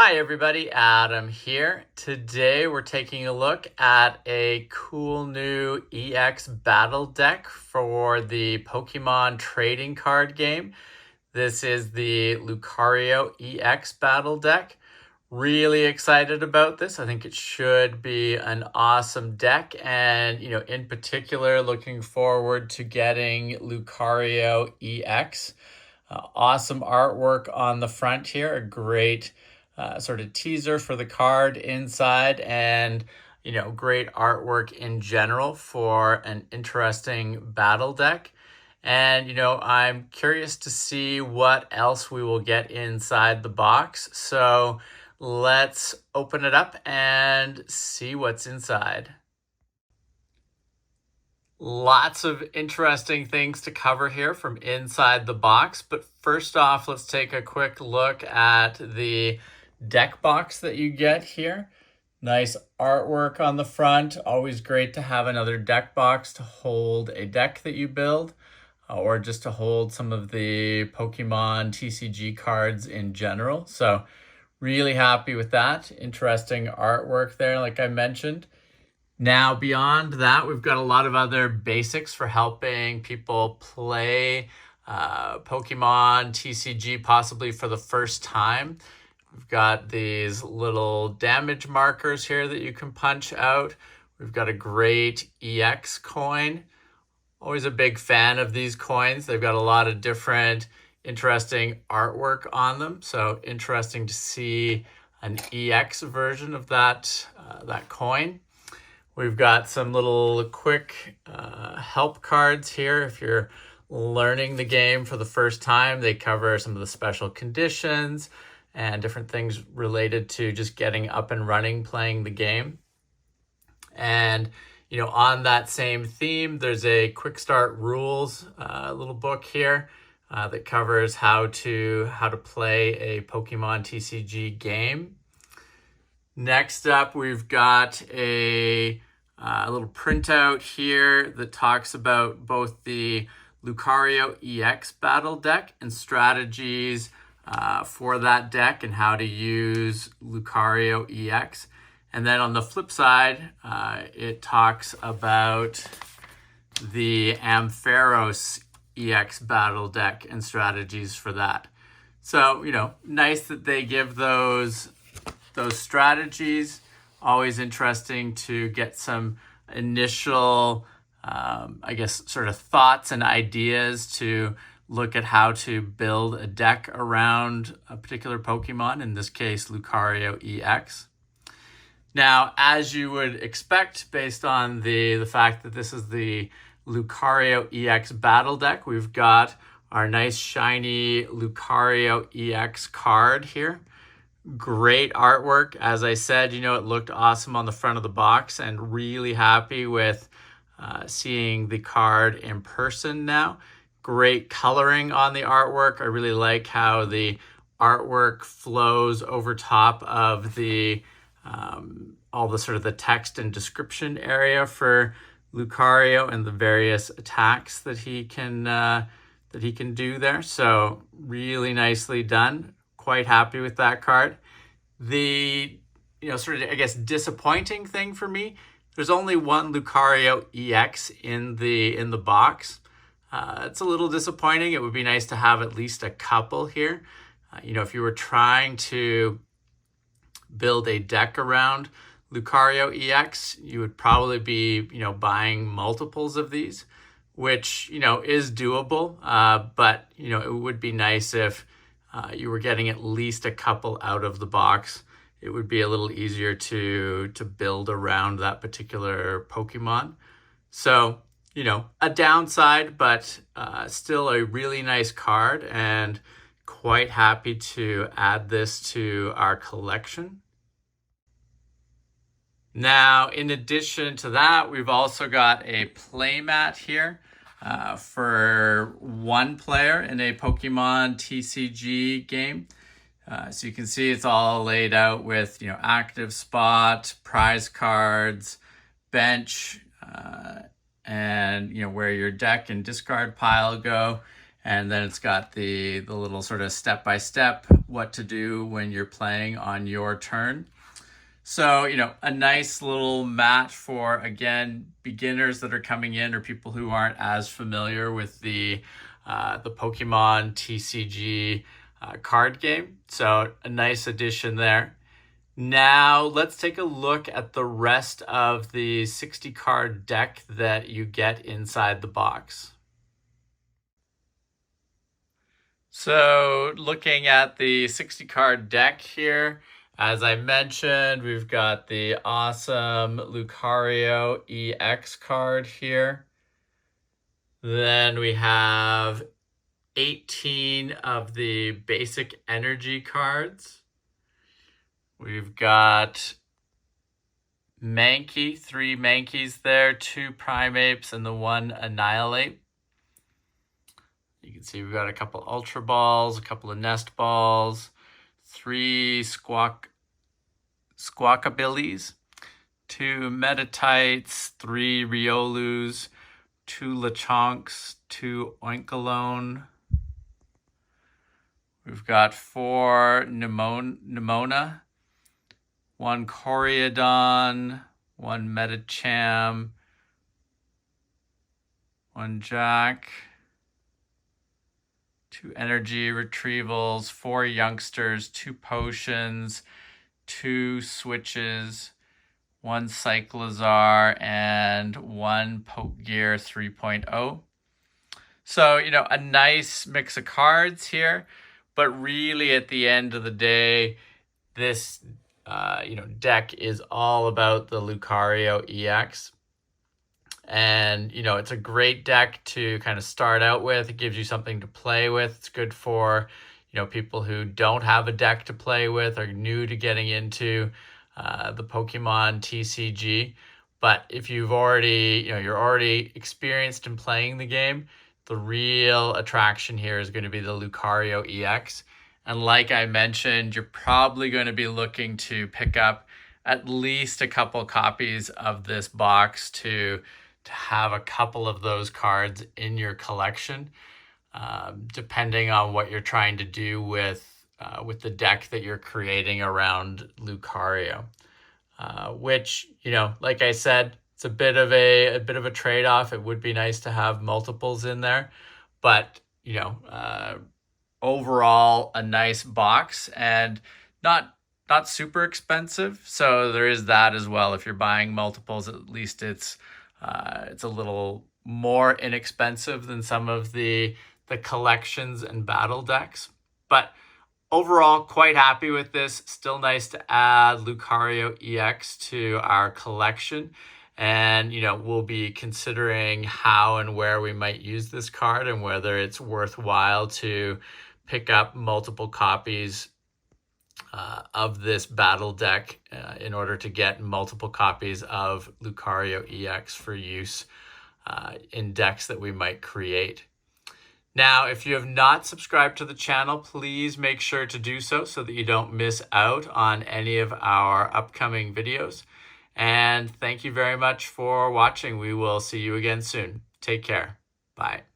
Hi everybody, Adam here. Today we're taking a look at a cool new EX battle deck for the Pokemon trading card game. This is the Lucario EX battle deck. Really excited about this. I think it should be an awesome deck, and in particular looking forward to getting Lucario EX. Awesome artwork on the front here, a great sort of teaser for the card inside, and great artwork in general for an interesting battle deck. And I'm curious to see what else we will get inside the box. So let's open it up and see what's inside. Lots of interesting things to cover here from inside the box, but first off, let's take a quick look at the deck box that you get here. Nice artwork on the front. Always great to have another deck box to hold a deck that you build, or just to hold some of the Pokemon TCG cards in general. So really happy with that. Interesting artwork there, like I mentioned. Now, beyond that, we've got a lot of other basics for helping people play Pokemon TCG possibly for the first time. We've got these little damage markers here that you can punch out. We've got a great EX coin. Always a big fan of these coins. They've got a lot of different interesting artwork on them. So interesting to see an EX version of that coin. We've got some little quick help cards here. If you're learning the game for the first time, they cover some of the special conditions and different things related to just getting up and running playing the game. And on that same theme, there's a quick start rules little book here that covers how to play a Pokemon TCG game. Next up, we've got a little printout here that talks about both the Lucario EX battle deck and strategies for that deck and how to use Lucario EX. And then on the flip side, it talks about the Ampharos EX battle deck and strategies for that. So, nice that they give those strategies. Always interesting to get some initial, sort of thoughts and ideas to look at how to build a deck around a particular Pokemon, in this case, Lucario EX. Now, as you would expect, based on the fact that this is the Lucario EX battle deck, we've got our nice shiny Lucario EX card here. Great artwork. As I said, it looked awesome on the front of the box, and really happy with seeing the card in person now. Great coloring on the artwork. I really like how the artwork flows over top of the all the sort of the text and description area for Lucario and the various attacks that he can do there. So really nicely done. Quite happy with that card. The sort of disappointing thing for me, there's only one Lucario EX in the box. It's a little disappointing. It would be nice to have at least a couple here. If you were trying to build a deck around Lucario EX, you would probably be buying multiples of these, which is doable. But it would be nice if you were getting at least a couple out of the box. It would be a little easier to build around that particular Pokemon. So, a downside, but still a really nice card, and quite happy to add this to our collection. Now, in addition to that, we've also got a playmat here for one player in a Pokemon TCG game. So you can see it's all laid out with, active spot, prize cards, bench, and, where your deck and discard pile go. And then it's got the little sort of step-by-step what to do when you're playing on your turn. So, a nice little mat for, again, beginners that are coming in or people who aren't as familiar with the Pokemon TCG card game. So a nice addition there. Now let's take a look at the rest of the 60 card deck that you get inside the box. So looking at the 60 card deck here, as I mentioned, we've got the awesome Lucario EX card here. Then we have 18 of the basic energy cards. We've got Mankey, 3 Mankeys there, 2 Primeapes, and the 1 Annihilate. You can see we've got a couple Ultra Balls, a couple of Nest Balls, 3 Squawkabillies, 2 Metatites, 3 Riolus, 2 Lechonks, 2 Oinkalone. We've got 4 Nemona, 1 Coryodon, 1 Metacham, 1 Jack, 2 Energy Retrievals, 4 Youngsters, 2 Potions, 2 Switches, 1 Cyclizar, and 1 Pokegear 3.0. So, a nice mix of cards here, but really at the end of the day, this deck is all about the Lucario EX. And, it's a great deck to kind of start out with. It gives you something to play with. It's good for, people who don't have a deck to play with or new to getting into the Pokemon TCG. But if you've already, you're already experienced in playing the game, the real attraction here is going to be the Lucario EX. And like I mentioned, you're probably going to be looking to pick up at least a couple copies of this box to have a couple of those cards in your collection, depending on what you're trying to do with the deck that you're creating around Lucario. Which, like I said, it's a bit of a trade-off. It would be nice to have multiples in there, but overall a nice box and not super expensive. So there is that as well. If you're buying multiples, at least it's a little more inexpensive than some of the collections and battle decks. But overall, quite happy with this. Still nice to add Lucario EX to our collection. And, we'll be considering how and where we might use this card and whether it's worthwhile to pick up multiple copies of this battle deck in order to get multiple copies of Lucario EX for use in decks that we might create. Now, if you have not subscribed to the channel, please make sure to do so that you don't miss out on any of our upcoming videos. And thank you very much for watching. We will see you again soon. Take care. Bye.